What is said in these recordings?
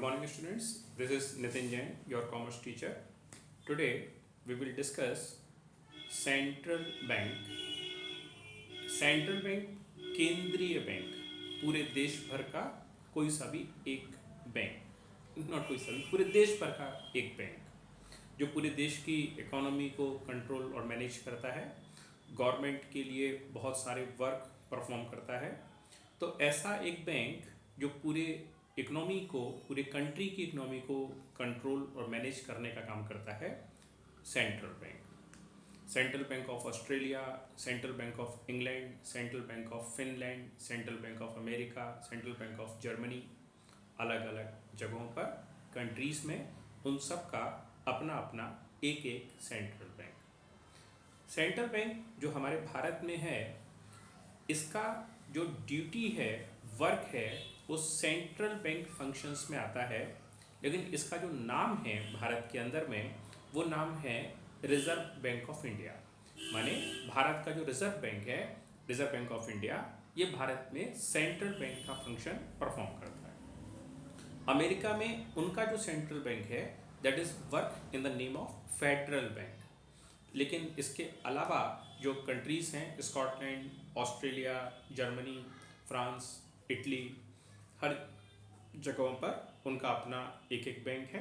morning, students. This is Nitin Jain, your commerce teacher. Today, we will discuss central bank. Central bank केंद्रीय bank, पूरे देश भर का कोई सा भी एक बैंक, नॉट कोई सा भी, पूरे देश भर का एक बैंक जो पूरे देश की इकोनॉमी को कंट्रोल और मैनेज करता है, गवर्नमेंट के लिए बहुत सारे वर्क परफॉर्म करता है। तो ऐसा एक बैंक जो पूरे इकोनॉमी को, पूरे कंट्री की इकोनॉमी को कंट्रोल और मैनेज करने का काम करता है, central bank. Central bank of Australia, central bank of England, central bank of Finland, central bank of America, central bank of Germany, अलग अलग जगहों पर कंट्रीज़ में उन सब का अपना अपना एक एक सेंट्रल बैंक। सेंट्रल बैंक जो हमारे भारत में है, इसका जो ड्यूटी है, वर्क है, वो सेंट्रल बैंक फंक्शंस में आता है। लेकिन इसका जो नाम है भारत के अंदर में, वो नाम है रिजर्व बैंक ऑफ इंडिया। माने भारत का जो रिजर्व बैंक है, रिजर्व बैंक ऑफ इंडिया, ये भारत में सेंट्रल बैंक का फंक्शन परफॉर्म करता है। अमेरिका में उनका जो सेंट्रल बैंक है, that is work in the name of federal bank. लेकिन इसके अलावा जो कंट्रीज़ हैं, Scotland, Australia, Germany, France, Italy, हर जगहों पर उनका अपना एक एक बैंक है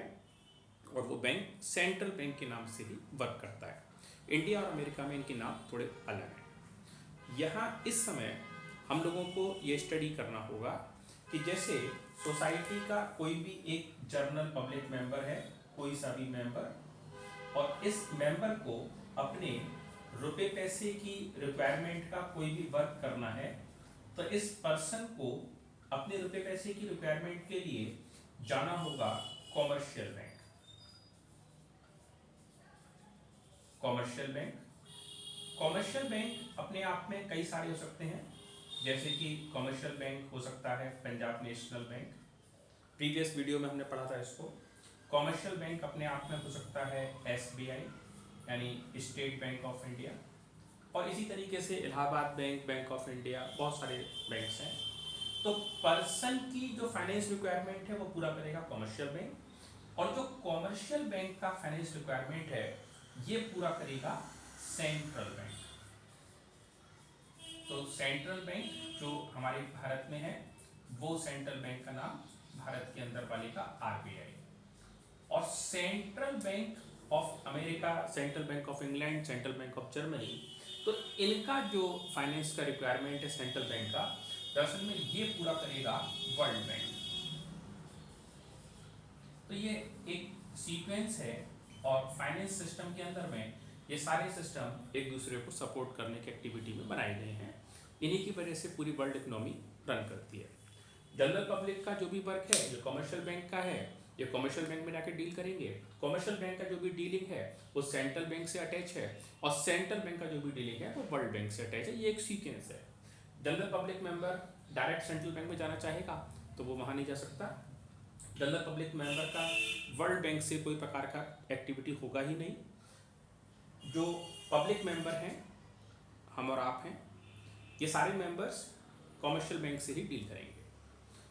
और वो बैंक सेंट्रल बैंक के नाम से ही वर्क करता है। इंडिया और अमेरिका में इनके नाम थोड़े अलग हैं। यहाँ इस समय हम लोगों को ये स्टडी करना होगा कि जैसे सोसाइटी का कोई भी एक जनरल पब्लिक मेंबर है, कोई सा भी मेंबर, और इस मेंबर को अपने रुपए पैसे की रिक्वायरमेंट का कोई भी वर्क करना है, तो इस पर्सन को अपने रुपए पैसे की रिक्वायरमेंट के लिए जाना होगा commercial bank. Commercial bank, commercial bank अपने आप में कई सारे हो सकते हैं, जैसे कि कॉमर्शियल बैंक हो सकता है Punjab national bank. Previous video में हमने पढ़ा था इसको। कॉमर्शियल बैंक अपने आप में हो सकता है एसबीआई, यानी स्टेट बैंक ऑफ इंडिया, और इसी तरीके से Allahabad bank, bank of India, बहुत सारे बैंक्स हैं। तो पर्सन की जो फाइनेंस रिक्वायरमेंट है वो पूरा करेगा कॉमर्शियल बैंक, और जो कॉमर्शियल बैंक का फाइनेंस रिक्वायरमेंट है ये पूरा करेगा सेंट्रल बैंक। तो सेंट्रल बैंक जो हमारे भारत में है, वो सेंट्रल बैंक का नाम भारत के अंदर वाले का आरबीआई, और central bank of America, central bank of England, central bank of Germany, तो इनका जो फाइनेंस का रिक्वायरमेंट है सेंट्रल बैंक का, दरअसल में ये पूरा करेगा वर्ल्ड बैंक। तो ये एक सीक्वेंस है, और फाइनेंस सिस्टम के अंदर में ये सारे सिस्टम एक दूसरे को सपोर्ट करने की एक्टिविटी में बनाए गए हैं। इन्हीं की वजह से पूरी वर्ल्ड इकोनॉमी रन करती है। जनरल पब्लिक का जो भी वर्क है, जो कमर्शियल बैंक का है, ये कमर्शियल बैंक में जाकर डील करेंगे। कमर्शियल बैंक का जो भी डीलिंग है वो सेंट्रल बैंक से अटैच है, और सेंट्रल बैंक का जो भी डीलिंग है वो वर्ल्ड बैंक से अटैच है। ये एक सीक्वेंस है। General public member direct central bank में जाना चाहेगा तो वो वहाँ नहीं जा सकता। जनरल पब्लिक मेंबर का वर्ल्ड बैंक से कोई प्रकार का एक्टिविटी होगा ही नहीं। जो पब्लिक मेंबर हैं, हम और आप हैं, ये सारे मेंबर्स कमर्शियल बैंक से ही डील करेंगे।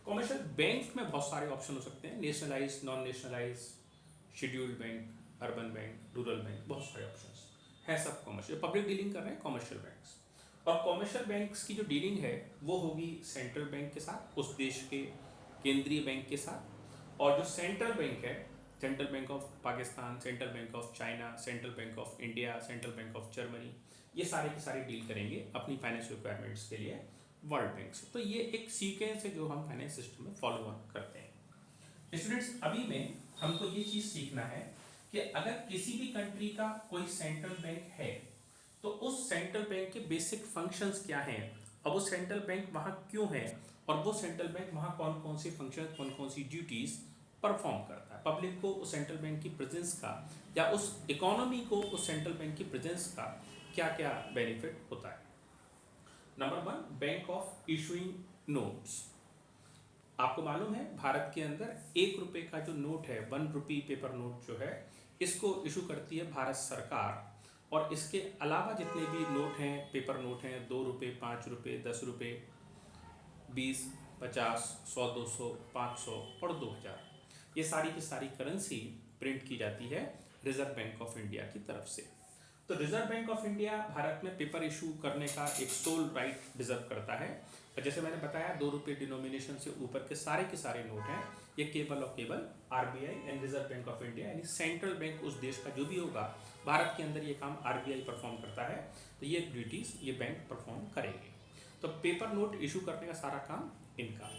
कमर्शियल बैंक में बहुत सारे ऑप्शन हो सकते हैं, nationalise, non nationalise, scheduled bank, urban bank, rural bank, बहुत सारे ऑप्शंस हैं। सब कमर्शियल, पब्लिक डीलिंग कर रहे हैं कमर्शियल बैंक्स। और कमर्शियल बैंक्स की जो डीलिंग है वो होगी सेंट्रल बैंक के साथ, उस देश के केंद्रीय बैंक के साथ। और जो सेंट्रल बैंक है, central bank of Pakistan, central bank of China, central bank of India, central bank of Germany, ये सारे के सारे डील करेंगे अपनी फाइनेंस रिक्वायरमेंट्स के लिए वर्ल्ड बैंक से। तो ये एक सीक्वेंस है जो हम फाइनेंस सिस्टम में फॉलो अप करते हैं। स्टूडेंट्स, अभी में हमको ये चीज़ सीखना है कि अगर किसी भी कंट्री का कोई सेंट्रल बैंक है तो उस सेंट्रल बैंक के बेसिक फंक्शंस क्या हैं, और वो सेंट्रल बैंक वहाँ क्यों है, और वो सेंट्रल बैंक वहाँ कौन कौन से फंक्शन, कौन कौन सी ड्यूटीज़ परफॉर्म करता है। पब्लिक को उस सेंट्रल बैंक की प्रेजेंस का, या उस इकोनॉमी को उस सेंट्रल बैंक की प्रेजेंस का क्या क्या बेनिफिट होता है। Number 1, bank of issuing notes. आपको मालूम है भारत के अंदर 1 रुपये का जो नोट है, 1 रुपी पेपर नोट जो है, इसको इशू करती है भारत सरकार। और इसके अलावा जितने भी नोट हैं, पेपर नोट हैं, 2 रुपये, 5 रुपये, 10 रुपये, 20, 50, 100, 200, 500 और 2000, ये सारी की सारी करेंसी प्रिंट की जाती है रिजर्व बैंक ऑफ इंडिया की तरफ से। तो reserve bank of India Bharat में पेपर इशू करने का एक सोल राइट डिजर्व करता है। और जैसे मैंने बताया 2 रुपये डिनोमिनेशन से ऊपर के सारे नोट हैं, ये केवल और केवल RBI and reserve bank of India यानी सेंट्रल बैंक उस देश का जो भी होगा, भारत के अंदर ये काम आरबीआई परफॉर्म करता है, तो ये ड्यूटीज़ ये बैंक परफॉर्म करेंगे। तो पेपर नोट इशू करने का सारा काम इनका।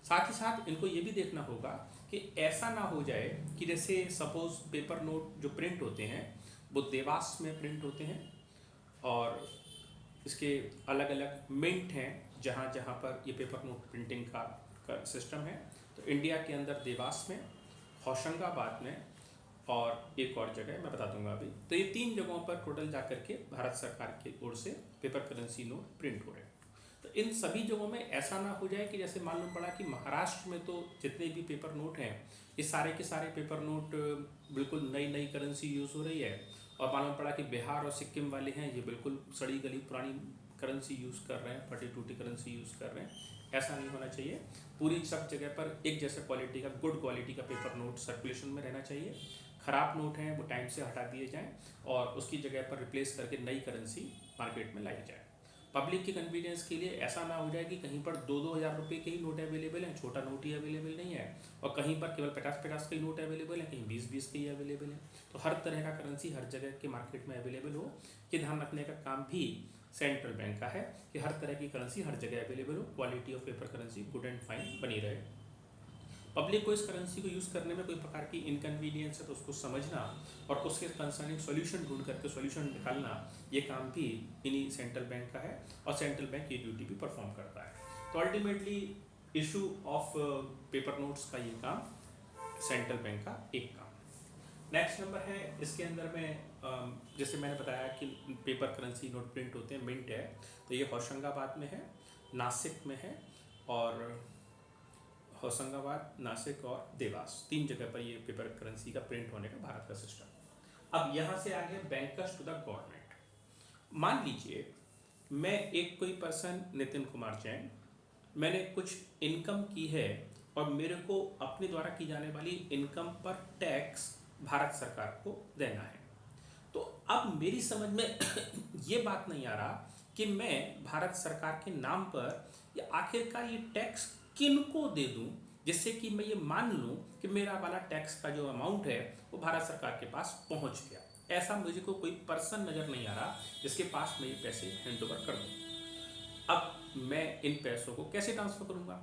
साथ ही साथ इनको ये भी देखना होगा कि ऐसा ना हो जाए कि जैसे सपोज पेपर नोट जो प्रिंट होते हैं वो देवास में प्रिंट होते हैं और इसके अलग अलग मिंट हैं जहाँ जहाँ पर ये पेपर नोट प्रिंटिंग का सिस्टम है। तो इंडिया के अंदर देवास में, होशंगाबाद में और एक और जगह मैं बता दूंगा अभी। तो ये 3 जगहों पर टोटल जा करके भारत सरकार की ओर से पेपर करेंसी नोट प्रिंट हो रहे हैं। तो इन सभी जगहों में ऐसा ना हो जाए कि जैसे मालूम पड़ा कि महाराष्ट्र में तो जितने भी पेपर नोट हैं ये सारे के सारे पेपर नोट बिल्कुल नई करेंसी यूज़ हो रही है, और मालूम पड़ा कि बिहार और सिक्किम वाले हैं ये बिल्कुल सड़ी गली पुरानी करेंसी यूज़ कर रहे हैं, फटी टूटी करेंसी यूज़ कर रहे हैं। ऐसा नहीं होना चाहिए। पूरी सब जगह पर एक जैसे क्वालिटी का, गुड क्वालिटी का पेपर नोट सर्कुलेशन में रहना चाहिए। ख़राब नोट हैं वो टाइम से हटा दिए जाएं और उसकी जगह पर रिप्लेस करके नई करेंसी मार्केट में लाई जाए। पब्लिक की कन्वीनियंस के लिए ऐसा ना हो जाए कि कहीं पर 2-2 हज़ार रुपये के ही नोट अवेलेबल हैं, छोटा नोट ही अवेलेबल नहीं है, और कहीं पर केवल 50-50 के ही नोट अवेलेबल हैं, कहीं 20-20 के ही अवेलेबल हैं। तो हर तरह का करेंसी हर जगह के मार्केट में अवेलेबल हो, ये ध्यान रखने का काम भी सेंट्रल बैंक का है कि हर तरह की करेंसी हर जगह अवेलेबल हो, quality of paper currency good and fine बनी रहे। पब्लिक को इस करेंसी को यूज़ करने में कोई प्रकार की इनकन्वीनियंस है तो उसको समझना और उसके कंसर्निंग सॉल्यूशन ढूंढ करके सॉल्यूशन निकालना, ये काम भी इन्हीं सेंट्रल बैंक का है और सेंट्रल बैंक ये ड्यूटी भी परफॉर्म करता है। तो ultimately issue of paper notes का ये काम सेंट्रल बैंक का एक काम। नेक्स्ट नंबर है, इसके अंदर में जैसे मैंने बताया कि पेपर करेंसी नोट प्रिंट होते हैं, मिंट है, तो ये होशंगाबाद में है, नासिक में है, और होशंगाबाद, नासिक और देवास 3 जगह पर ये पेपर करेंसी का प्रिंट होने का भारत का सिस्टम। अब यहाँ से आगे बैंकर्स टू द गवर्नमेंट। मान लीजिए मैं एक कोई पर्सन नितिन कुमार जैन, मैंने कुछ इनकम की है और मेरे को अपने द्वारा की जाने वाली इनकम पर टैक्स भारत सरकार को देना है। तो अब मेरी समझ में ये बात नहीं आ रहा कि मैं भारत सरकार के नाम पर या आखिरकार ये टैक्स किन को दे दूं, जिससे कि मैं ये मान लूं कि मेरा वाला टैक्स का जो अमाउंट है वो भारत सरकार के पास पहुंच गया। ऐसा मुझे को कोई पर्सन नज़र नहीं आ रहा जिसके पास मैं ये पैसे हैंड ओवर कर दूँ। अब मैं इन पैसों को कैसे ट्रांसफ़र करूँगा?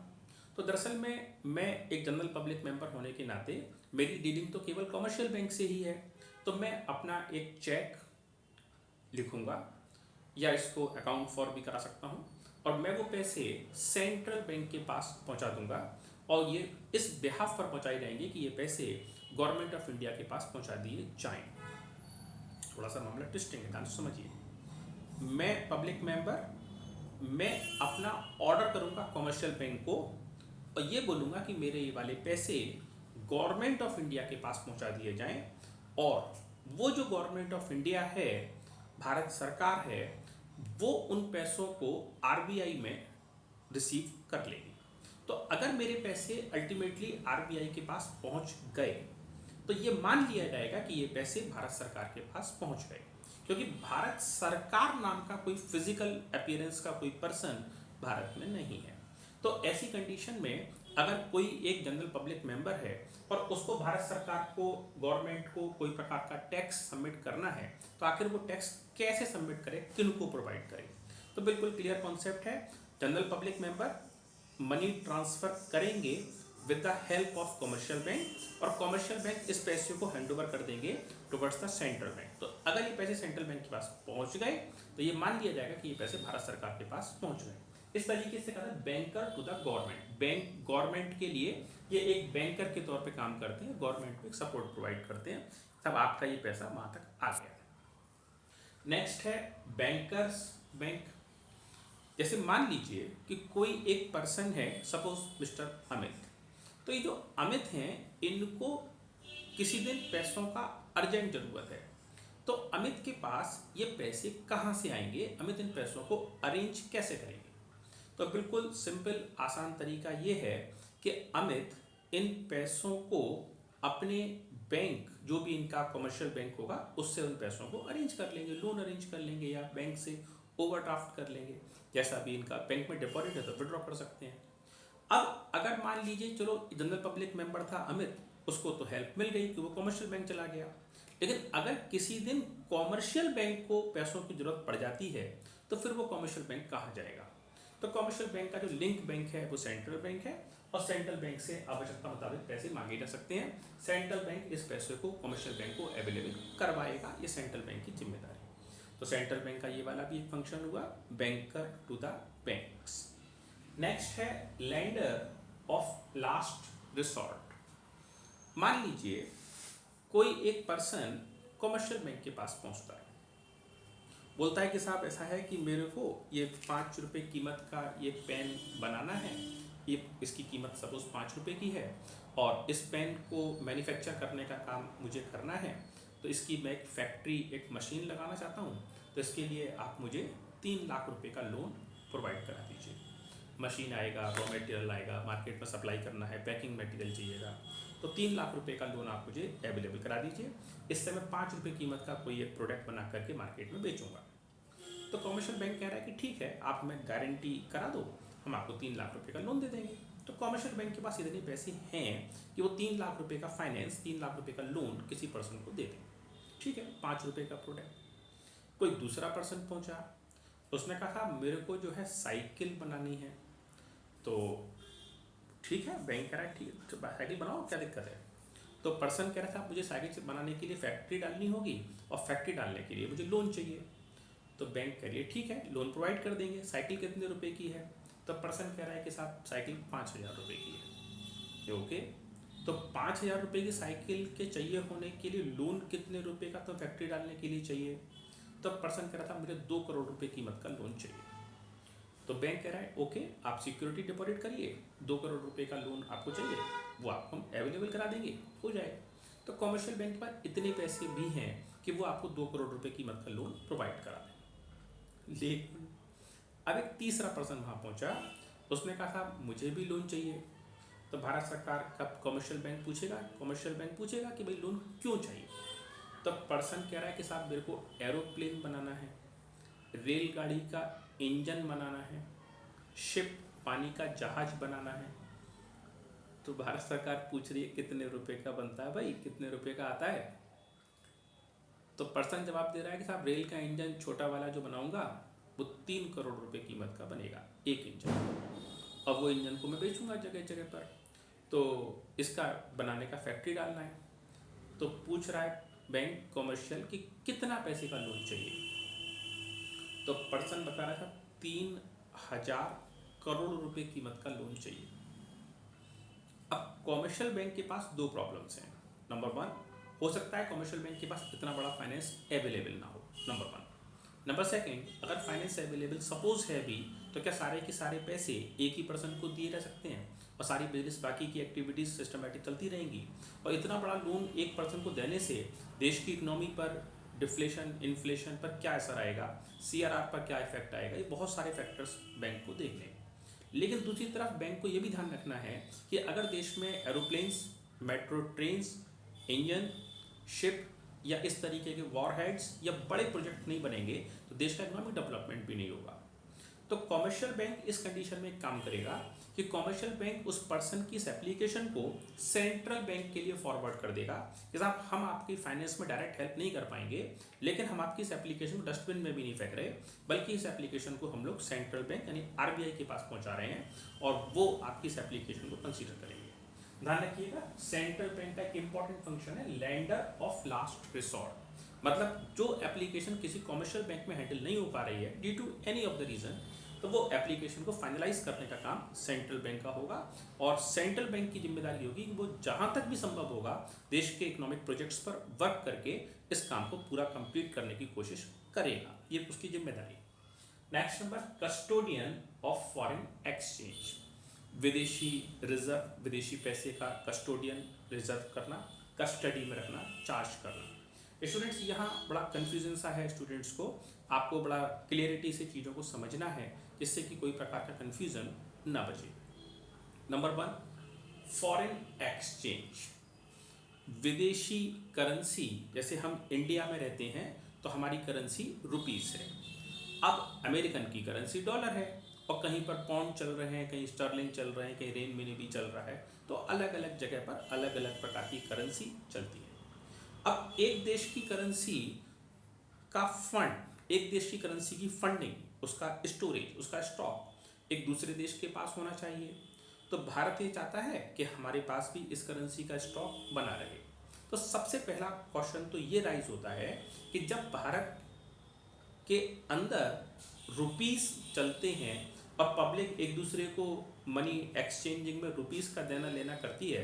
तो दरअसल में मैं एक जनरल पब्लिक मेंबर होने के नाते मेरी डीलिंग तो केवल कमर्शियल बैंक से ही है, तो मैं अपना एक चेक लिखूँगा या इसको अकाउंट फॉर भी करा सकता हूँ और मैं वो पैसे सेंट्रल बैंक के पास पहुँचा दूँगा और ये इस बिहाफ पर पहुँचाए जाएंगे कि ये पैसे गवर्नमेंट ऑफ इंडिया के पास पहुँचा दिए जाएँ। थोड़ा सा मामला ट्विस्टिंग है, ध्यान से समझिए। मैं पब्लिक मेंबर, मैं अपना ऑर्डर करूँगा कमर्शियल बैंक को और ये बोलूँगा कि मेरे ये वाले पैसे गवर्नमेंट ऑफ इंडिया के पास पहुँचा दिए जाएँ, और वो जो गवर्नमेंट ऑफ इंडिया है, भारत सरकार है, वो उन पैसों को आरबीआई में रिसीव कर लेगी। तो अगर मेरे पैसे अल्टीमेटली आरबीआई के पास पहुंच गए तो ये मान लिया जाएगा कि ये पैसे भारत सरकार के पास पहुंच गए, क्योंकि भारत सरकार नाम का कोई फिजिकल अपीयरेंस का कोई पर्सन भारत में नहीं है। तो ऐसी कंडीशन में अगर कोई एक जनरल पब्लिक मेंबर है और उसको भारत सरकार को, गवर्नमेंट को कोई प्रकार का टैक्स सबमिट करना है, तो आखिर वो टैक्स कैसे सबमिट करे, किनको प्रोवाइड करे? तो बिल्कुल क्लियर कॉन्सेप्ट है। General public member money transfer करेंगे with the help of commercial bank और कमर्शियल बैंक इस पैसे को हैंड ओवर कर देंगे टुवर्ड्स द सेंट्रल बैंक। तो अगर ये पैसे सेंट्रल बैंक के पास पहुंच गए तो ये मान लिया जाएगा कि ये पैसे भारत सरकार के पास पहुंच गए। इस तरीके से कहते हैं banker to the government. Bank government के लिए ये एक बैंकर के तौर पे काम करते हैं, गवर्नमेंट को एक सपोर्ट प्रोवाइड करते हैं, तब आपका ये पैसा वहाँ तक आ गया। नेक्स्ट है बैंकर्स बैंक। जैसे मान लीजिए कि कोई एक पर्सन है, सपोज मिस्टर अमित, तो ये जो अमित हैं इनको किसी दिन पैसों का अर्जेंट ज़रूरत है, तो अमित के पास ये पैसे कहाँ से आएंगे, अमित इन पैसों को अरेंज कैसे करेंगे? तो बिल्कुल सिंपल आसान तरीका ये है कि अमित इन पैसों को अपने बैंक, जो भी इनका कमर्शियल बैंक होगा, उससे उन पैसों को अरेंज कर लेंगे, लोन अरेंज कर लेंगे या बैंक से ओवरड्राफ्ट कर लेंगे। जैसा भी इनका बैंक में डिपॉजिट है तो विड्रॉ कर सकते हैं। अब अगर मान लीजिए चलो जनरल पब्लिक मेंबर था अमित, उसको तो हेल्प मिल गई कि वो कमर्शियल बैंक चला गया, लेकिन अगर किसी दिन कमर्शियल बैंक को पैसों की जरूरत पड़ जाती है तो फिर वो कमर्शियल बैंक कहाँ जाएगा? तो कमर्शियल बैंक का जो लिंक बैंक है वो सेंट्रल बैंक है, और सेंट्रल बैंक से आवश्यकता मुताबिक पैसे मांगे जा सकते हैं। सेंट्रल बैंक इस पैसे को कमर्शियल बैंक को अवेलेबल करवाएगा, ये सेंट्रल बैंक की जिम्मेदारी। तो सेंट्रल बैंक का ये वाला भी एक फंक्शन हुआ, banker to the banks. Next है लैंडर ऑफ लास्ट रिसोर्ट। मान लीजिए कोई एक पर्सन कमर्शियल बैंक के पास पहुंचता है, बोलता है कि साहब ऐसा है कि मेरे को ये 5 रुपये कीमत का ये पेन बनाना है, ये इसकी कीमत सपोज 5 रुपये की है, और इस पेन को मैन्युफैक्चर करने का काम मुझे करना है, तो इसकी मैं एक फैक्ट्री, एक मशीन लगाना चाहता हूँ, तो इसके लिए आप मुझे 3 लाख रुपए का लोन प्रोवाइड करा दीजिए। मशीन आएगा, रॉ मटेरियल आएगा, मार्केट में सप्लाई करना है, पैकिंग मटेरियल चाहिएगा, तो 3 लाख रुपए का लोन आप मुझे अवेलेबल करा दीजिए। इससे मैं 5 रुपये कीमत का कोई एक प्रोडक्ट बना करके मार्केट में बेचूंगा। तो कमर्शियल बैंक कह रहा है कि ठीक है, आप हमें गारंटी करा दो, हम आपको 3 लाख रुपए का लोन दे देंगे। तो कमर्शियल बैंक के पास इतने पैसे हैं कि वो 3 लाख रुपए का फाइनेंस, 3 लाख रुपए का लोन किसी पर्सन को दे दें। ठीक है, 5 रुपये का प्रोडक्ट। कोई दूसरा पर्सन पहुंचा, उसने कहा मेरे को जो है साइकिल बनानी है, तो ठीक है, बैंक कह रहा है ठीक, तो साइकिल बनाओ, क्या दिक्कत है। तो पर्सन कह रहा था मुझे साइकिल बनाने के लिए फैक्ट्री डालनी होगी, और फैक्ट्री डालने के लिए मुझे लोन चाहिए। तो बैंक कह रही है ठीक है, लोन प्रोवाइड कर देंगे। साइकिल कितने रुपए की है? तो पर्सन कह रहा है कि साहब साइकिल 5,000 रुपये की है। ओके, तो 5,000 रुपये की साइकिल के चाहिए होने के लिए लोन कितने रुपए का तो फैक्ट्री डालने के लिए चाहिए? तो पर्सन कह रहा था मुझे 2 करोड़ रुपए कीमत का लोन चाहिए। तो बैंक कह रहा है ओके, आप सिक्योरिटी डिपॉजिट करिए, 2 करोड़ रुपए का लोन आपको चाहिए, वो आपको हम अवेलेबल करा देंगे, हो जाए। तो कमर्शियल बैंक के पास इतने पैसे भी हैं कि वो आपको 2 करोड़ रुपए कीमत का लोन प्रोवाइड करा दें। लेकिन अब एक तीसरा पर्सन वहाँ पहुँचा, उसने कहा था मुझे भी लोन चाहिए। तो भारत सरकार का कमर्शियल बैंक पूछेगा कि भाई लोन क्यों चाहिए? तो पर्सन कह रहा है कि साहब मेरे को एरोप्लेन बनाना है, रेलगाड़ी का इंजन बनाना है, शिप पानी का जहाज बनाना है। तो भारत सरकार पूछ रही है कितने रुपए का बनता है भाई, कितने रुपए का आता है? तो पर्सन जवाब दे रहा है कि साहब रेल का इंजन छोटा वाला जो बनाऊंगा वो 3 करोड़ रुपए कीमत का बनेगा, एक इंजन, और वो इंजन को मैं बेचूंगा जगह जगह पर, तो इसका बनाने का फैक्ट्री डालना है। तो पूछ रहा है बैंक कमर्शियल कि कितना पैसे का लोन चाहिए? तो पर्सन बता रहा था 3,000 करोड़ रुपए कीमत का लोन चाहिए। अब कमर्शियल बैंक के पास 2 प्रॉब्लम्स हैं। नंबर 1, हो सकता है कमर्शियल बैंक के पास इतना बड़ा फाइनेंस अवेलेबल ना हो, नंबर 1। नंबर 2, अगर फाइनेंस अवेलेबल सपोज है भी, तो क्या सारे के सारे पैसे एक ही पर्सन को दिए जा सकते हैं और सारी बिजनेस, बाकी की एक्टिविटीज सिस्टमेटिक चलती रहेंगी? और इतना बड़ा लोन एक पर्सन को देने से देश की इकोनॉमी पर, डिफ्लेशन, इन्फ्लेशन पर क्या असर आएगा, CRR पर क्या इफेक्ट आएगा, ये बहुत सारे फैक्टर्स बैंक को देखने हैं। लेकिन दूसरी तरफ बैंक को ये भी ध्यान रखना है कि अगर देश में aeroplanes, metro trains, engine, ship या इस तरीके के वॉरहेड्स या बड़े प्रोजेक्ट नहीं बनेंगे तो देश का इकोनॉमिक डेवलपमेंट भी नहीं होगा। तो कमर्शियल बैंक इस कंडीशन में काम करेगा कि कमर्शियल बैंक उस पर्सन की इस एप्लीकेशन को सेंट्रल बैंक के लिए फॉरवर्ड कर देगा कि साहब हम आपकी फाइनेंस में डायरेक्ट हेल्प नहीं कर पाएंगे, लेकिन हम आपकी इस एप्लीकेशन को डस्टबिन में भी नहीं फेंक रहे, बल्कि इस एप्लीकेशन को हम लोग सेंट्रल बैंक यानी RBI के पास पहुंचा रहे हैं और वो आपकी इस एप्लीकेशन को कंसीडर करेंगे। ध्यान रखिएगा, सेंट्रल बैंक का एक इंपॉर्टेंट फंक्शन है लेंडर ऑफ लास्ट रिसोर्ट। मतलब जो एप्लीकेशन किसी कमर्शियल बैंक में हैंडल नहीं हो पा रही है due to any of the reason, तो वो एप्लीकेशन को फाइनलाइज करने का काम सेंट्रल बैंक का होगा और सेंट्रल बैंक की जिम्मेदारी होगी कि वो जहां तक भी संभव होगा देश के इकोनॉमिक प्रोजेक्ट्स पर वर्क करके इस काम को पूरा कंप्लीट करने की कोशिश करेगा, ये उसकी जिम्मेदारी। Next number, custodian of foreign exchange. विदेशी रिजर्व, विदेशी पैसे का कस्टोडियन, रिजर्व करना, कस्टडी में रखना, चार्ज करना। स्टूडेंट्स यहाँ बड़ा कन्फ्यूजन सा है स्टूडेंट्स को, आपको बड़ा क्लियरिटी से चीज़ों को समझना है जिससे कि कोई प्रकार का कन्फ्यूजन ना बचे। Number 1, foreign exchange. विदेशी करेंसी, जैसे हम इंडिया में रहते हैं तो हमारी करेंसी रुपीस है, अब अमेरिकन की करेंसी डॉलर है, और कहीं पर पाउंड चल रहे हैं, कहीं स्टर्लिंग चल रहे हैं, कहीं रेन मिनी भी चल रहा है, तो अलग अलग जगह पर अलग अलग प्रकार की करेंसी चलती है। अब एक देश की करेंसी का फंड, एक देश की करेंसी की फंडिंग, उसका स्टोरेज, उसका स्टॉक एक दूसरे देश के पास होना चाहिए। तो भारत ये चाहता है कि हमारे पास भी इस करेंसी का स्टॉक बना रहे। तो सबसे पहला क्वेश्चन तो ये राइज होता है कि जब भारत के अंदर रुपीस चलते हैं और पब्लिक एक दूसरे को मनी एक्सचेंजिंग में रुपीस का देना लेना करती है,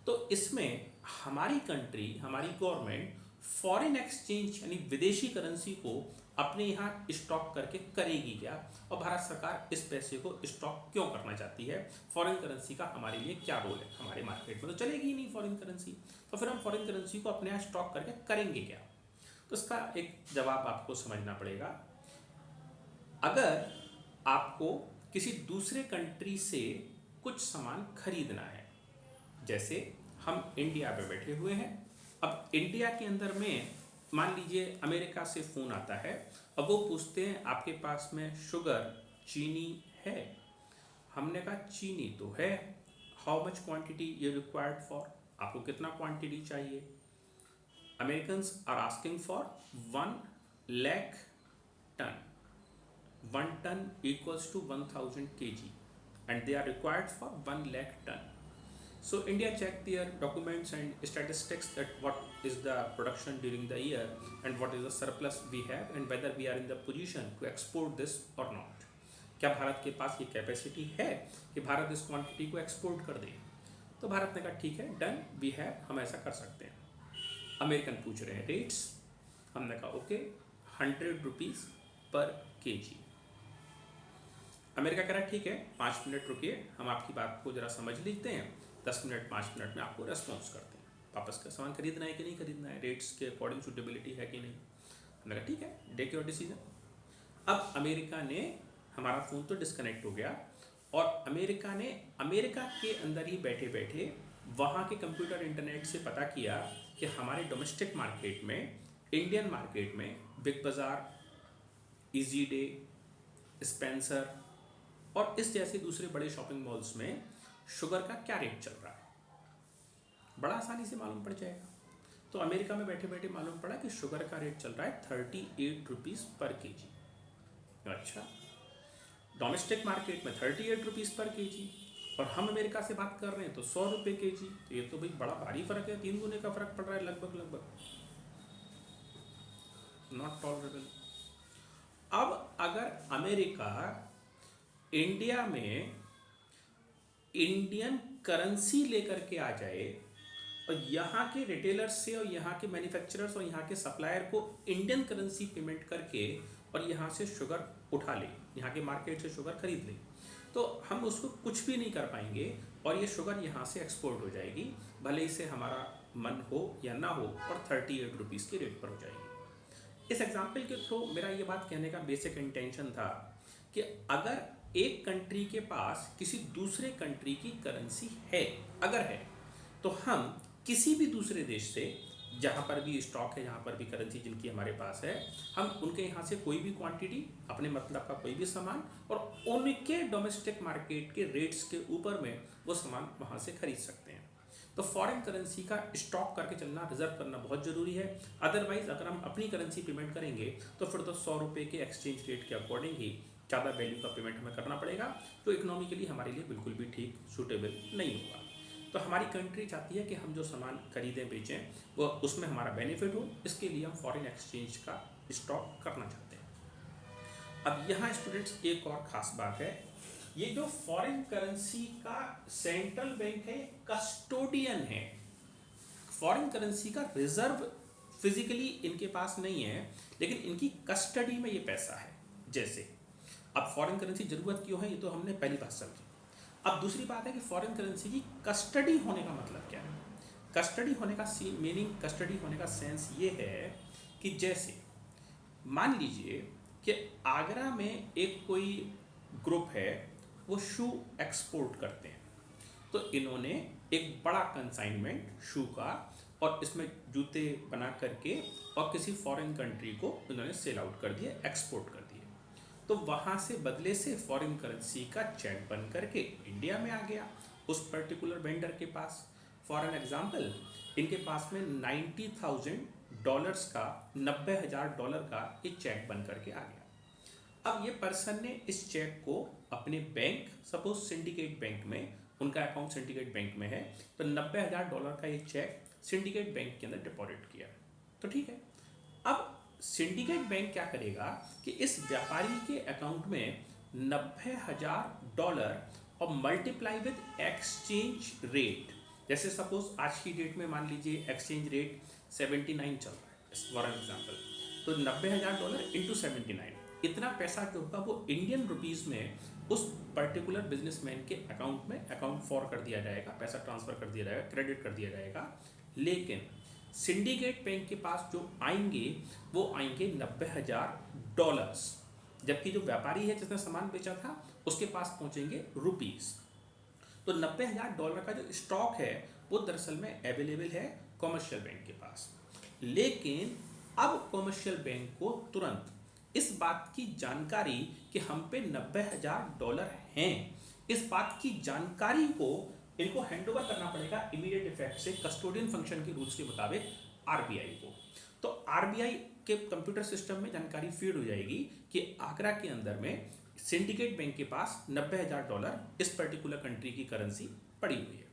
तो इसमें हमारी कंट्री, हमारी गवर्नमेंट फॉरेन एक्सचेंज यानी विदेशी करेंसी को अपने यहाँ स्टॉक करके करेगी क्या, और भारत सरकार इस पैसे को स्टॉक क्यों करना चाहती है, फॉरेन करेंसी का हमारे लिए क्या रोल है, हमारे मार्केट में तो चलेगी ही नहीं फॉरेन करेंसी, तो फिर हम फॉरेन करेंसी को अपने यहाँ स्टॉक करके करेंगे क्या। तो इसका एक जवाब आपको समझना पड़ेगा। अगर आपको किसी दूसरे कंट्री से कुछ सामान खरीदना है, जैसे हम इंडिया में बैठे हुए हैं, अब इंडिया के अंदर में मान लीजिए अमेरिका से फ़ोन आता है, अब वो पूछते हैं आपके पास में शुगर, चीनी है। हमने कहा चीनी तो है, how much quantity you required for, आपको कितना क्वांटिटी चाहिए। Americans are asking for 1 lakh ton. 1 ton equals to 1000 kg and they are required for 1 lakh ton. So India checked their documents and statistics that what is the production during the year and what is the surplus we have and whether we are in the position to export this or not. क्या भारत के पास ये capacity है कि भारत इस quantity को export कर दे। तो भारत ने कहा ठीक है, डन, वी हैव, हम ऐसा कर सकते हैं। अमेरिकन पूछ रहे हैं रेट्स, हमने कहा ओके 100 रुपीज़ पर केजी। अमेरिका कह रहा है ठीक है 5 मिनट रुकिए, हम आपकी बात को ज़रा समझ लेते हैं, 10 मिनट 5 मिनट में आपको रेस्पॉन्स करते हैं, वापस का सामान खरीदना है कि नहीं खरीदना है, रेट्स के अकॉर्डिंग सूटेबिलिटी है कि नहीं। हमने कहा ठीक है, टेक योर डिसीजन। अब अमेरिका ने, हमारा फ़ोन तो डिस्कनेक्ट हो गया, और अमेरिका ने अमेरिका के अंदर ही बैठे बैठे वहाँ के कंप्यूटर इंटरनेट से पता किया कि हमारे डोमेस्टिक मार्केट में, इंडियन मार्केट में, बिग बाज़ार, इजी डे, स्पेंसर और इस जैसे दूसरे बड़े शॉपिंग मॉल्स में शुगर का क्या रेट चल रहा है, बड़ा आसानी से मालूम पड़ जाएगा। तो अमेरिका में बैठे बैठे मालूम पड़ा कि शुगर का रेट चल रहा है 38 रुपीज़ पर केजी। अच्छा, डोमेस्टिक मार्केट में 38 रुपीज़ पर केजी, और हम अमेरिका से बात कर रहे हैं तो 100 रुपये के जी। तो ये तो भाई बड़ा भारी फर्क है, 3 गुने का फर्क पड़ रहा है लगभग, नॉट टॉलरेबल। अब अगर अमेरिका इंडिया में इंडियन करेंसी लेकर के आ जाए और यहाँ के रिटेलर्स से और यहाँ के मैन्युफैक्चरर्स और यहाँ के सप्लायर को इंडियन करेंसी पेमेंट करके और यहाँ से शुगर उठा ले, यहाँ के मार्केट से शुगर खरीद ले, तो हम उसको कुछ भी नहीं कर पाएंगे और ये शुगर यहाँ से एक्सपोर्ट हो जाएगी, भले ही से हमारा मन हो या ना हो, और 38 रुपीज़ के रेट पर हो जाएगी। इस एग्जाम्पल के थ्रू मेरा ये बात कहने का बेसिक इंटेंशन था कि अगर एक कंट्री के पास किसी दूसरे कंट्री की करेंसी है, अगर है, तो हम किसी भी दूसरे देश से, जहाँ पर भी स्टॉक है, जहाँ पर भी करेंसी जिनकी हमारे पास है, हम उनके यहाँ से कोई भी क्वांटिटी, अपने मतलब का कोई भी सामान, और उनके डोमेस्टिक मार्केट के रेट्स के ऊपर में वो सामान वहाँ से खरीद सकते हैं। तो फॉरेन करेंसी का स्टॉक करके चलना, रिजर्व करना बहुत ज़रूरी है। अदरवाइज़ अगर हम अपनी करेंसी पेमेंट करेंगे तो फिर तो 100 रुपये के एक्सचेंज रेट के अकॉर्डिंग ही ज़्यादा वैल्यू का पेमेंट हमें करना पड़ेगा, जो इकोनॉमिकली हमारे लिए बिल्कुल भी ठीक, सूटेबल नहीं होगा। तो हमारी कंट्री चाहती है कि हम जो सामान खरीदें बेचें वो उसमें हमारा बेनिफिट हो, इसके लिए हम फॉरेन एक्सचेंज का स्टॉक करना चाहते हैं। अब यहाँ स्टूडेंट्स एक और ख़ास बात है, ये जो फॉरेन करेंसी का सेंट्रल बैंक है, कस्टोडियन है। फॉरेन करेंसी का रिजर्व फिजिकली इनके पास नहीं है, लेकिन इनकी कस्टडी में ये पैसा है। जैसे अब फॉरेन करेंसी ज़रूरत क्यों है, ये तो हमने पहली बात समझी। अब दूसरी बात है कि फॉरेन करेंसी की कस्टडी होने का मतलब क्या है। कस्टडी होने का मीनिंग, कस्टडी होने का सेंस ये है कि जैसे मान लीजिए कि आगरा में एक कोई ग्रुप है, वो शू एक्सपोर्ट करते हैं, तो इन्होंने एक बड़ा कंसाइनमेंट शू का और इसमें जूते बना करके और किसी फॉरेन कंट्री को उन्होंने सेल आउट कर दिया, एक्सपोर्ट कर दिया। तो वहाँ से बदले से फॉरेन करेंसी का चेक बन करके इंडिया में आ गया उस पर्टिकुलर वेंडर के पास। फॉर एन एग्जाम्पल, इनके पास में $90,000 का, $90,000 का ये चेक बन करके आ गया। अब ये पर्सन ने इस चेक को अपने बैंक, सपोज सिंडिकेट बैंक में, उनका अकाउंट सिंडिकेट बैंक में है, तो $90,000 का ये चेक सिंडिकेट बैंक के अंदर डिपॉजिट किया। तो ठीक है, अब सिंडिकेट बैंक क्या करेगा कि इस व्यापारी के अकाउंट में $90,000 और मल्टीप्लाई विद एक्सचेंज रेट, जैसे सपोज आज की डेट में मान लीजिए एक्सचेंज रेट 79 चल रहा है फॉर एग्जाम्पल, तो $90,000 इंटू 79, इतना पैसा जो होगा वो इंडियन रुपीज़ में उस पर्टिकुलर बिजनेसमैन के अकाउंट में अकाउंट फॉर कर दिया जाएगा, पैसा ट्रांसफ़र कर दिया जाएगा, क्रेडिट कर दिया जाएगा। लेकिन सिंडिकेट बैंक के पास जो आएंगे वो आएंगे $90,000, जबकि जो व्यापारी है जिसने सामान बेचा था उसके पास पहुंचेंगे रुपीस। तो $90,000 का जो स्टॉक है वो दरअसल में अवेलेबल है कॉमर्शियल बैंक के पास। लेकिन अब कॉमर्शियल बैंक को तुरंत इस बात की जानकारी कि हम पे $90,000 हैं, इस बात की जानकारी को इनको हैंडओवर करना पड़ेगा इमीडिएट इफेक्ट से कस्टोडियन फंक्शन के रूल्स के मुताबिक आरबीआई को। तो आरबीआई के कंप्यूटर सिस्टम में जानकारी फीड हो जाएगी कि आगरा के अंदर में सिंडिकेट बैंक के पास $90,000 इस पर्टिकुलर कंट्री की करेंसी पड़ी हुई है,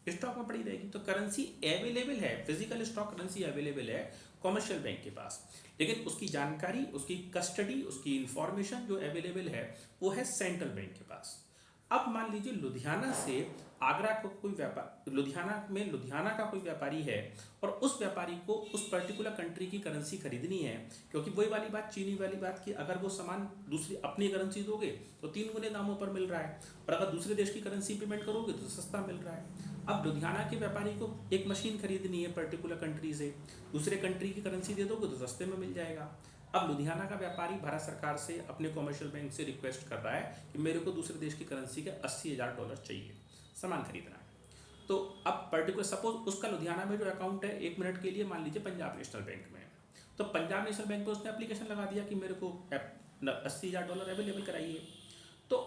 स्टॉक में पड़ी रहेगी। तो करेंसी अवेलेबल है, फिजिकल स्टॉक करेंसी अवेलेबल है कॉमर्शियल बैंक के पास, लेकिन उसकी जानकारी, उसकी कस्टडी, उसकी इंफॉर्मेशन जो अवेलेबल है वो है सेंट्रल बैंक के पास। अब मान लीजिए लुधियाना से आगरा को कोई व्यापार, लुधियाना का कोई व्यापारी है और उस व्यापारी को उस पर्टिकुलर कंट्री की करेंसी खरीदनी है, क्योंकि वही वाली बात, चीनी वाली बात कि अगर वो सामान दूसरी अपनी करेंसी दोगे तो 3 गुने दामों पर मिल रहा है, और अगर दूसरे देश की करेंसी पेमेंट करोगे तो सस्ता मिल रहा है। अब लुधियाना के व्यापारी को एक मशीन खरीदनी है पर्टिकुलर कंट्री से, दूसरे कंट्री की करेंसी दे दोगे तो सस्ते में मिल जाएगा। अब लुधियाना का व्यापारी भारत सरकार से, अपने कॉमर्शियल बैंक से रिक्वेस्ट कर रहा है कि मेरे को दूसरे देश की करेंसी के $80,000 चाहिए, सामान खरीदना है। तो अब पर्टिकुलर सपोज उसका लुधियाना में जो अकाउंट है 1 मिनट के लिए मान लीजिए पंजाब नेशनल बैंक में है, तो पंजाब नेशनल बैंक पे उसने एप्लीकेशन लगा दिया कि मेरे को $80,000 अवेलेबल कराइए। तो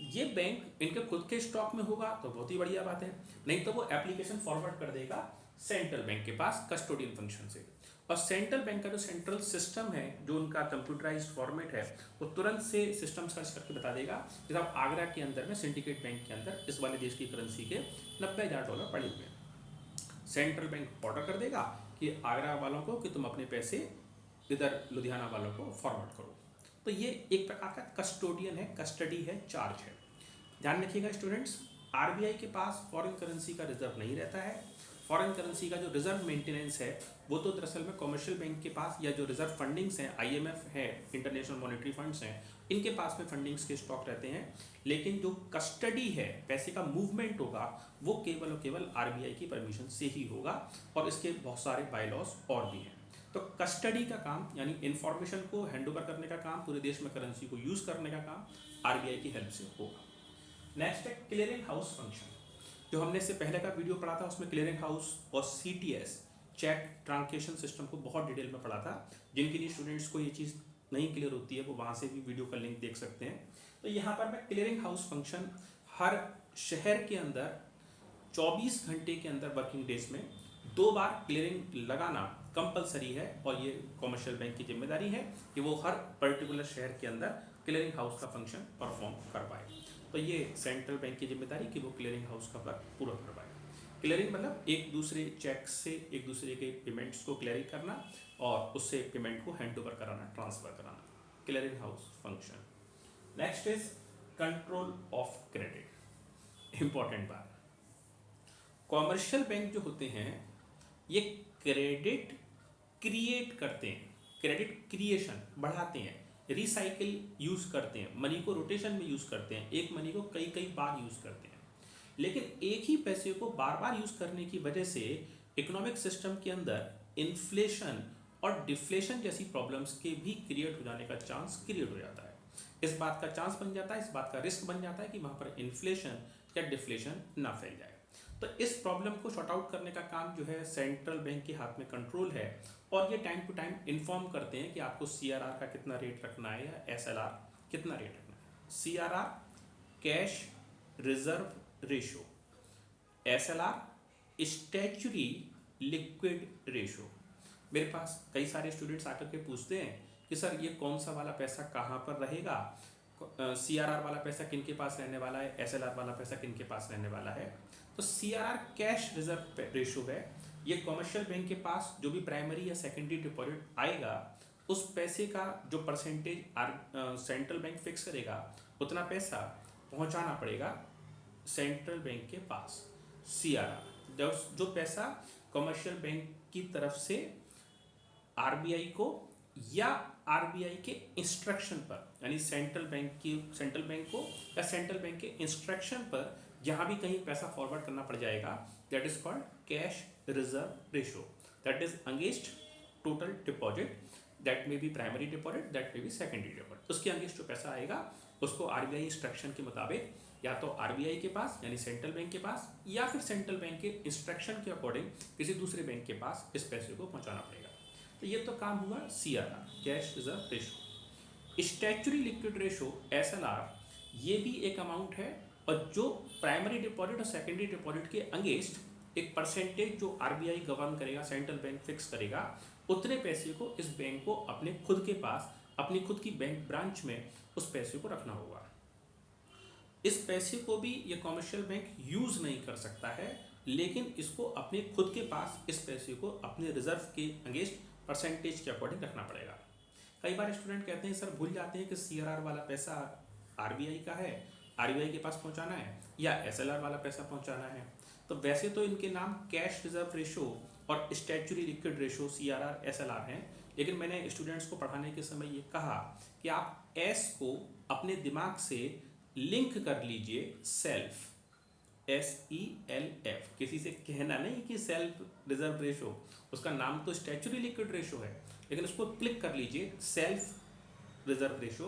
ये बैंक इनके खुद के स्टॉक में होगा तो बहुत ही बढ़िया बात है, नहीं तो वो एप्लीकेशन फॉरवर्ड कर देगा सेंट्रल बैंक के पास कस्टोडियन फंक्शन से, और सेंट्रल बैंक का जो सेंट्रल सिस्टम है, जो उनका कंप्यूटराइज्ड फॉर्मेट है, वो तुरंत से सिस्टम सर्च करके बता देगा कि साहब आगरा के अंदर में सिंडिकेट बैंक के अंदर इस वाले देश की करेंसी के $90,000 पड़े हुए हैं। सेंट्रल बैंक ऑर्डर कर देगा कि आगरा वालों को कि तुम अपने पैसे इधर लुधियाना वालों को फॉरवर्ड करो। तो ये एक प्रकार का कस्टोडियन है, कस्टडी है, चार्ज है। ध्यान रखिएगा स्टूडेंट्स, आरबीआई के पास फॉरेन करेंसी का रिजर्व नहीं रहता है। फॉरेन करेंसी का जो रिजर्व मेंटेनेंस है वो तो दरअसल में कॉमर्शियल बैंक के पास, या जो रिजर्व फंडिंग्स हैं, आईएमएफ है, इंटरनेशनल मॉनेटरी फंड्स हैं, इनके पास में फंडिंग्स के स्टॉक रहते हैं। लेकिन जो कस्टडी है, पैसे का मूवमेंट होगा, वो केवल और केवल आरबीआई की परमिशन से ही होगा, और इसके बहुत सारे बायलॉज और भी हैं। तो कस्टडी का काम, यानी इंफॉर्मेशन को हैंडओवर करने का काम, पूरे देश में करेंसी को यूज़ करने का काम आरबीआई की हेल्प से होगा। नेक्स्ट है क्लियरिंग हाउस फंक्शन। जो हमने इससे पहले का वीडियो पढ़ा था उसमें क्लियरिंग हाउस और सीटीएस, चेक ट्रांसलेशन सिस्टम को बहुत डिटेल में पढ़ा था। जिनके लिए स्टूडेंट्स को ये चीज़ नहीं क्लियर होती है वो वहाँ से भी वीडियो का लिंक देख सकते हैं। तो यहाँ पर मैं क्लियरिंग हाउस फंक्शन हर शहर के अंदर 24 घंटे के अंदर वर्किंग डेज में 2 बार क्लियरिंग लगाना कंपलसरी है, और ये कॉमर्शियल बैंक की जिम्मेदारी है कि वो हर पर्टिकुलर शहर के अंदर क्लियरिंग हाउस का फंक्शन परफॉर्म करवाए। तो ये सेंट्रल बैंक की जिम्मेदारी कि वो क्लियरिंग हाउस का वर्क पूरा करवाए। क्लियरिंग मतलब एक दूसरे चेक से एक दूसरे के पेमेंट्स को क्लियर करना और उससे पेमेंट को हैंड ओवर कराना, ट्रांसफर कराना, clearing house function. Next is control of credit. Important बात, कॉमर्शियल बैंक जो होते हैं ये क्रेडिट क्रिएट करते हैं, क्रेडिट क्रिएशन बढ़ाते हैं, रिसाइकिल यूज़ करते हैं, मनी को रोटेशन में यूज़ करते हैं, एक मनी को कई कई बार यूज़ करते हैं। लेकिन एक ही पैसे को बार बार यूज़ करने की वजह से इकोनॉमिक सिस्टम के अंदर इन्फ्लेशन और डिफ्लेशन जैसी प्रॉब्लम्स के भी क्रिएट हो जाने का चांस क्रिएट हो जाता है। इस बात का चांस बन जाता है, इस बात का रिस्क बन जाता है कि वहाँ पर इन्फ्लेशन या डिफ्लेशन ना फैल जाए। तो इस प्रॉब्लम को शॉर्ट आउट करने का काम जो है सेंट्रल बैंक के हाथ में कंट्रोल है, और ये टाइम टू टाइम इन्फॉर्म करते हैं कि आपको CRR का कितना रेट रखना है या SLR कितना रेट रखना है। CRR cash reserve ratio, SLR statutory liquid ratio. मेरे पास कई सारे स्टूडेंट्स आकर के पूछते हैं कि सर ये कौन सा वाला पैसा कहाँ पर रहेगा, CRR वाला पैसा किन के पास रहने वाला है, SLR वाला पैसा किन के पास रहने वाला है। तो CRR कैश रिजर्व रेशो है, ये कमर्शियल बैंक के पास जो भी प्राइमरी या सेकेंडरी डिपॉजिट आएगा उस पैसे का जो परसेंटेज सेंट्रल बैंक फिक्स करेगा उतना पैसा पहुंचाना पड़ेगा सेंट्रल बैंक के पास। CRR जो पैसा कमर्शियल बैंक की तरफ से RBI को या RBI के इंस्ट्रक्शन पर, यानी सेंट्रल बैंक को या सेंट्रल बैंक के इंस्ट्रक्शन पर जहां भी कहीं पैसा फॉरवर्ड करना पड़ जाएगा, that is called cash reserve ratio, that is against total deposit, that may be primary deposit, that may be secondary deposit. उसके अगेंस्ट जो पैसा आएगा उसको RBI इंस्ट्रक्शन के मुताबिक या तो RBI के पास यानी सेंट्रल बैंक के पास या फिर सेंट्रल बैंक के इंस्ट्रक्शन के अकॉर्डिंग किसी दूसरे बैंक के पास इस पैसे को पहुंचाना पड़ेगा। तो ये तो काम हुआ CRR cash reserve ratio. Statutory liquid ratio SLR ये भी एक अमाउंट है, और जो प्राइमरी डिपॉजिट और सेकेंडरी डिपॉजिट के अगेंस्ट एक परसेंटेज जो RBI गवर्न करेगा, सेंट्रल बैंक फिक्स करेगा, उतने पैसे को इस बैंक को अपने खुद के पास अपनी खुद की बैंक ब्रांच में उस पैसे को रखना होगा। इस पैसे को भी ये कमर्शियल बैंक यूज नहीं कर सकता है, लेकिन इसको अपने खुद के पास इस पैसे को अपने रिजर्व के अगेंस्ट परसेंटेज के अकॉर्डिंग रखना पड़ेगा। कई बार स्टूडेंट कहते हैं सर भूल जाते हैं कि CRR वाला पैसा RBI का है, RBI के पास पहुंचाना है, या SLR वाला पैसा पहुंचाना है। तो वैसे तो इनके नाम कैश रिजर्व रेशो और statutory liquid ratio CRR SLR हैं, लेकिन मैंने स्टूडेंट्स को पढ़ाने के समय ये कहा कि आप S को अपने दिमाग से लिंक कर लीजिए सेल्फ, SELF, किसी से कहना नहीं कि सेल्फ रिजर्व रेशो, उसका नाम तो स्टैच्यूरी लिक्विड रेशो है, लेकिन उसको क्लिक कर लीजिए सेल्फ रिजर्व रेशो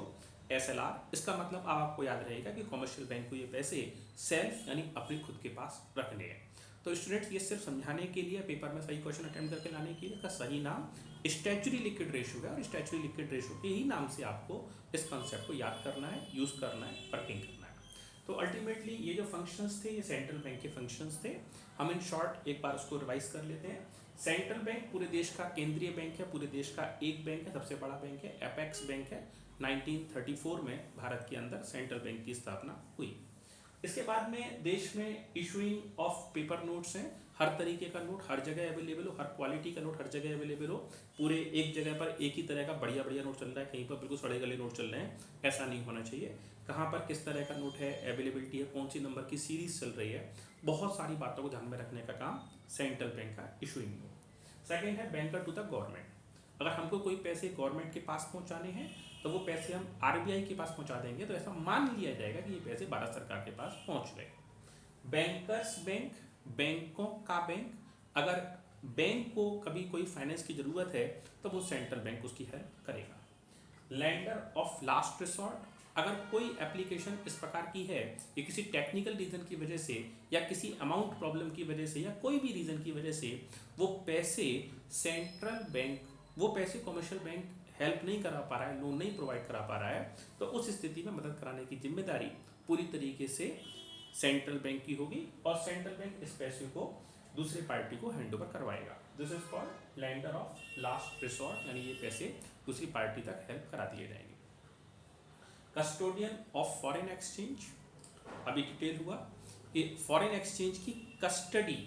SLR। इसका मतलब अब आपको याद रहेगा कि कमर्शियल बैंक को ये पैसे सेल्फ यानी अपने खुद के पास रखने हैं। तो स्टूडेंट्स ये सिर्फ समझाने के लिए, पेपर में सही क्वेश्चन अटेम्प्ट करके लाने के लिए, का सही नाम स्टैच्यूरी लिक्विड रेशो है, और स्टैच्यूरी लिक्विड रेशो के ही नाम से आपको इस कॉन्सेप्ट को याद करना है, यूज़ करना है, वर्किंग करना है। तो अल्टीमेटली ये जो फंक्शंस थे ये सेंट्रल बैंक के फंक्शंस थे। हम इन शॉर्ट एक बार उसको रिवाइज कर लेते हैं। सेंट्रल बैंक पूरे देश का केंद्रीय बैंक है, पूरे देश का एक बैंक है, सबसे बड़ा बैंक है, एपेक्स बैंक है। 1934 में भारत के अंदर सेंट्रल बैंक की स्थापना हुई। इसके बाद में देश में इशूइंग ऑफ पेपर नोट्स हैं, हर तरीके का नोट हर जगह अवेलेबल हो, हर क्वालिटी का नोट हर जगह अवेलेबल हो। पूरे एक जगह पर एक ही तरह का बढ़िया बढ़िया नोट चल रहा है, कहीं पर बिल्कुल सड़े गले नोट चल रहे हैं, ऐसा नहीं होना चाहिए। कहाँ पर किस तरह का नोट है, अवेलेबिलिटी है, कौन सी नंबर की सीरीज चल रही है, बहुत सारी बातों को ध्यान में रखने का काम सेंट्रल बैंक का इशूइंग हो। सेकेंड है बैंकर टू द गवर्नमेंट। अगर हमको कोई पैसे गवर्नमेंट के पास पहुंचाने हैं तो वो पैसे हम RBI के पास पहुंचा देंगे, तो ऐसा मान लिया जाएगा कि ये पैसे भारत सरकार के पास पहुंच गए। बैंकर्स बैंक, बैंकों का बैंक, अगर बैंक को कभी कोई फाइनेंस की ज़रूरत है तो वो सेंट्रल बैंक उसकी हेल्प करेगा। लैंडर ऑफ लास्ट रिसॉर्ट, अगर कोई एप्लीकेशन इस प्रकार की है कि किसी टेक्निकल रीज़न की वजह से या किसी अमाउंट प्रॉब्लम की वजह से या कोई भी रीज़न की वजह से वो पैसे सेंट्रल बैंक, वो पैसे कमर्शियल बैंक हेल्प नहीं करा पा रहा है, लोन नहीं प्रोवाइड करा पा रहा है, तो उस स्थिति में मदद कराने की जिम्मेदारी पूरी तरीके से सेंट्रल बैंक की होगी, और सेंट्रल बैंक इस पैसे को दूसरी पार्टी को हैंड ओवर करवाएगा। This is called lander of last resort, यानी ये पैसे दूसरी पार्टी तक हेल्प करा दिए जाएंगे। कस्टोडियन ऑफ फॉरेन एक्सचेंज, अभी डिटेल हुआ कि फॉरेन एक्सचेंज की custody,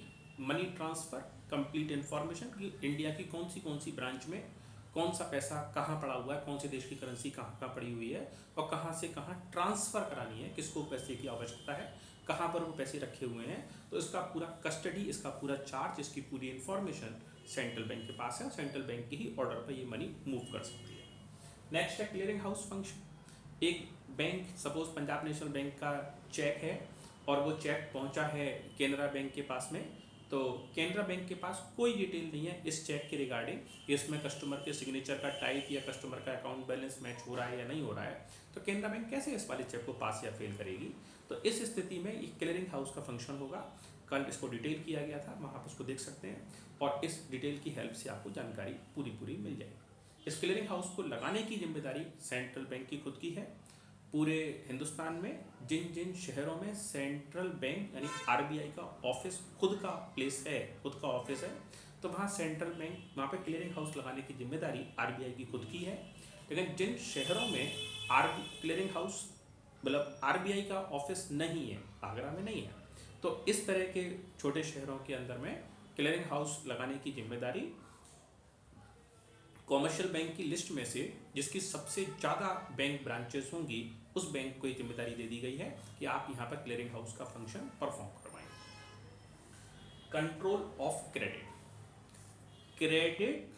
money transfer, complete information कि इंडिया की कौन सी ब्रांच में कौन सा पैसा कहाँ पड़ा हुआ है, कौन से देश की करेंसी कहाँ पड़ी हुई है, और कहाँ से कहाँ ट्रांसफ़र करानी है, किसको पैसे की आवश्यकता है, कहाँ पर वो पैसे रखे हुए हैं, तो इसका पूरा कस्टडी, इसका पूरा चार्ज, इसकी पूरी इन्फॉर्मेशन सेंट्रल बैंक के पास है। सेंट्रल बैंक के ही ऑर्डर पर ये मनी मूव कर सकती है। नेक्स्ट है क्लियरिंग हाउस फंक्शन। एक bank, suppose Punjab national bank का चेक है और वो चेक पहुंचा है केनरा बैंक के पास में, तो केनरा बैंक के पास कोई डिटेल नहीं है इस चेक के रिगार्डिंग कि इसमें कस्टमर के सिग्नेचर का टाइप या कस्टमर का अकाउंट बैलेंस मैच हो रहा है या नहीं हो रहा है, तो केनरा बैंक कैसे इस वाले चेक को पास या फेल करेगी। तो इस स्थिति में ये क्लियरिंग हाउस का फंक्शन होगा। कल इसको डिटेल किया गया था, वहाँ आप उसको देख सकते हैं और इस डिटेल की हेल्प से आपको जानकारी पूरी मिल जाएगी। इस क्लियरिंग हाउस को लगाने की जिम्मेदारी सेंट्रल बैंक की खुद की है। पूरे हिंदुस्तान में जिन जिन शहरों में सेंट्रल बैंक यानी आरबीआई का ऑफिस खुद का प्लेस है, खुद का ऑफिस है, तो वहाँ सेंट्रल बैंक, वहाँ पे क्लियरिंग हाउस लगाने की जिम्मेदारी आरबीआई की खुद की है। लेकिन जिन शहरों में क्लियरिंग हाउस मतलब आरबीआई का ऑफिस नहीं है, आगरा में नहीं है, तो इस तरह के छोटे शहरों के अंदर में क्लियरिंग हाउस लगाने की जिम्मेदारी कॉमर्शियल बैंक की लिस्ट में से जिसकी सबसे ज़्यादा बैंक ब्रांचेस होंगी उस बैंक को ये जिम्मेदारी दे दी गई है कि आप यहाँ पर क्लियरिंग हाउस का फंक्शन परफॉर्म करवाएं। Control of credit, credit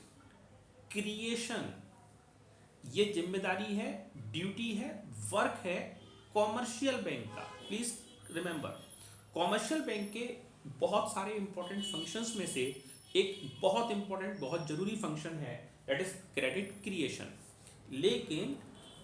creation, ये जिम्मेदारी है, ड्यूटी है, वर्क है कॉमर्शियल बैंक का। प्लीज रिमेंबर, कॉमर्शियल बैंक के बहुत सारे इंपॉर्टेंट फंक्शंस में से एक बहुत इंपॉर्टेंट, बहुत जरूरी फंक्शन है, दैट इज क्रेडिट क्रिएशन। लेकिन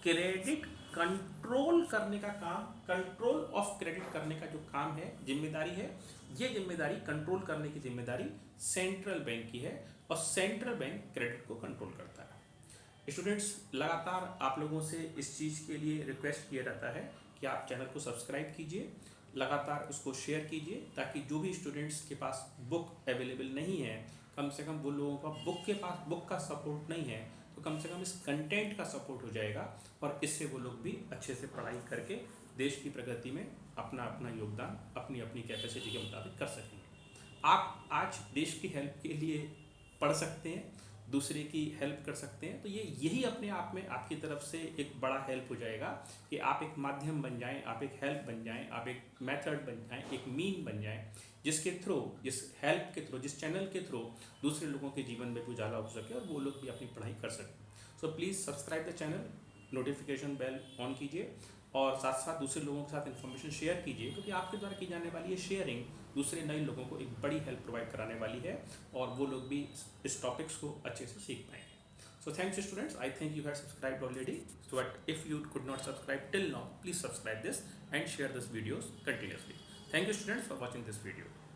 क्रेडिट कंट्रोल करने का काम, कंट्रोल ऑफ क्रेडिट करने का जो काम है, जिम्मेदारी है, ये जिम्मेदारी कंट्रोल करने की जिम्मेदारी सेंट्रल बैंक की है और सेंट्रल बैंक क्रेडिट को कंट्रोल करता है। स्टूडेंट्स, लगातार आप लोगों से इस चीज़ के लिए रिक्वेस्ट किया जाता है कि आप चैनल को सब्सक्राइब कीजिए, लगातार उसको शेयर कीजिए, ताकि जो भी स्टूडेंट्स के पास बुक अवेलेबल नहीं है, कम से कम वो लोगों का बुक का सपोर्ट नहीं है, तो कम से कम इस कंटेंट का सपोर्ट हो जाएगा और इससे वो लोग भी अच्छे से पढ़ाई करके देश की प्रगति में अपना अपना योगदान अपनी अपनी कैपेसिटी के मुताबिक कर सकेंगे। आप आज देश की हेल्प के लिए पढ़ सकते हैं, दूसरे की हेल्प कर सकते हैं, तो यही अपने आप में आपकी तरफ से एक बड़ा हेल्प हो जाएगा कि आप एक माध्यम बन जाएं, आप एक हेल्प बन जाएं, आप एक मेथड बन जाएं, एक मीन बन जाएं, जिसके थ्रू, जिस हेल्प के थ्रू, जिस चैनल के थ्रू दूसरे लोगों के जीवन में भी उजाला हो सके और वो लोग भी अपनी पढ़ाई कर सकें। So please subscribe the channel, notification bell on कीजिए और साथ साथ दूसरे लोगों के साथ इन्फॉर्मेशन शेयर कीजिए, क्योंकि आपके द्वारा की जाने वाली ये शेयरिंग दूसरे नए लोगों को एक बड़ी हेल्प प्रोवाइड कराने वाली है और वो लोग भी इस टॉपिक्स को अच्छे से सीख पाएंगे। So thanks students, I think you have subscribed already, so if you could not subscribe till now, please subscribe this and share this videos continuously. Thank you students for watching this video.